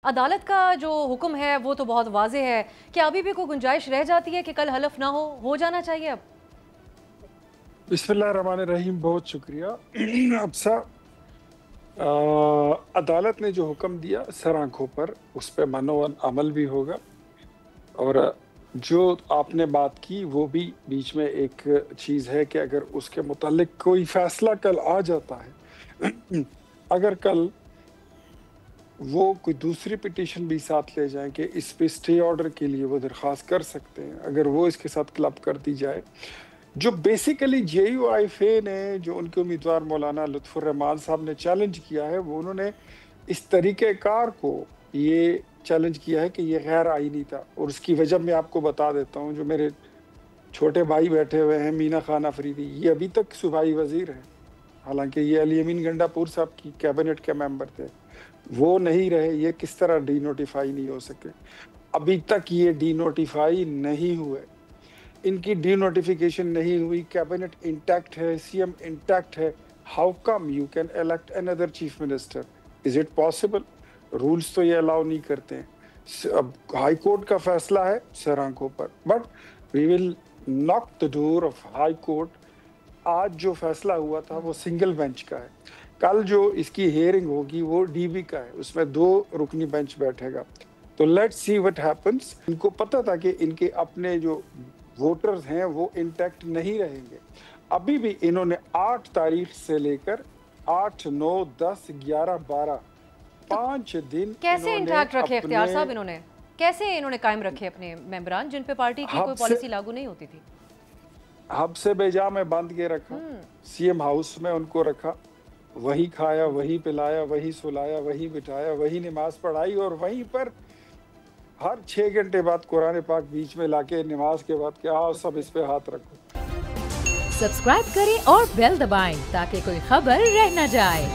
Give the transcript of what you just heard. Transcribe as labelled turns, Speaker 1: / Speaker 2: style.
Speaker 1: अदालत का जो हुक्म है वो तो बहुत वाज़ेह है, क्या अभी भी कोई गुंजाइश रह जाती है कि कल हलफ ना हो जाना चाहिए अब?
Speaker 2: बिस्मिल्लाहिर्रहमानिर्रहीम, बहुत शुक्रिया। अब अदालत ने जो हुक्म दिया सर आंखों पर उस पे मनो अमल भी होगा। और जो आपने बात की वो भी बीच में एक चीज़ है कि अगर उसके मुतालिक कोई फैसला कल आ जाता है अगर कल वो कोई दूसरी पिटीशन भी साथ ले जाएं कि इस पे स्टे ऑर्डर के लिए वो दरख्वास्त कर सकते हैं, अगर वो इसके साथ क्लब कर दी जाए, जो बेसिकली जेयूआईफे ने जो उनके उम्मीदवार मौलाना लुत्फुर रहमान साहब ने चैलेंज किया है, वो उन्होंने इस तरीक़ेकार को ये चैलेंज किया है कि ये गैर आईनी था। और उसकी वजह मैं आपको बता देता हूँ। जो मेरे छोटे भाई बैठे हुए हैं मीना खान अफरीदी, ये अभी तक सूबाई वज़ीर हैं, हालांकि ये अली अमीन गंडापुर साहब की कैबिनेट के मेंबर थे। वो नहीं रहे, ये किस तरह डी नोटिफाई नहीं हो सके? अभी तक ये डी नोटिफाई नहीं हुए, इनकी डी नोटिफिकेशन नहीं हुई, कैबिनेट इंटैक्ट है, सीएम इंटैक्ट है। How come you can elect another chief minister? Is it possible? Rules तो ये अलाउ नहीं करते हैं। अब हाई कोर्ट का फैसला है सर आंखों पर, but we will knock the door of high court. आज जो फैसला हुआ था वो सिंगल बेंच का है, कल जो इसकी हियरिंग होगी वो डीबी का है, उसमें 2 रुकनी बेंच बैठेगा। तो लेट्स सी व्हाट हैपेंस। इनको पता था कि इनके अपने जो वोटर्स हैं वो इंटैक्ट नहीं रहेंगे। अभी भी इन्होंने 8 तारीख से लेकर 8, 9, 10, 11, 12 5 दिन
Speaker 1: कैसे इंटैक्ट रखे इख्तियार साहब?
Speaker 2: अपने
Speaker 1: कैसे इन्होंने कायम रखे अपने मेंबरान जिन पे पार्टी की कोई पॉलिसी लागू नहीं होती थी?
Speaker 2: हब से बेजा में बांध के रखा, सीएम हाउस में उनको रखा, वही खाया, वही पिलाया, वही सुलाया, वही बिठाया, वही नमाज पढ़ाई, और वहीं पर हर 6 घंटे बाद कुरान पाक बीच में लाके नमाज के बाद क्या सब इस पे हाथ रखो।
Speaker 3: सब्सक्राइब करें और बेल दबाएं ताकि कोई खबर रह न जाए।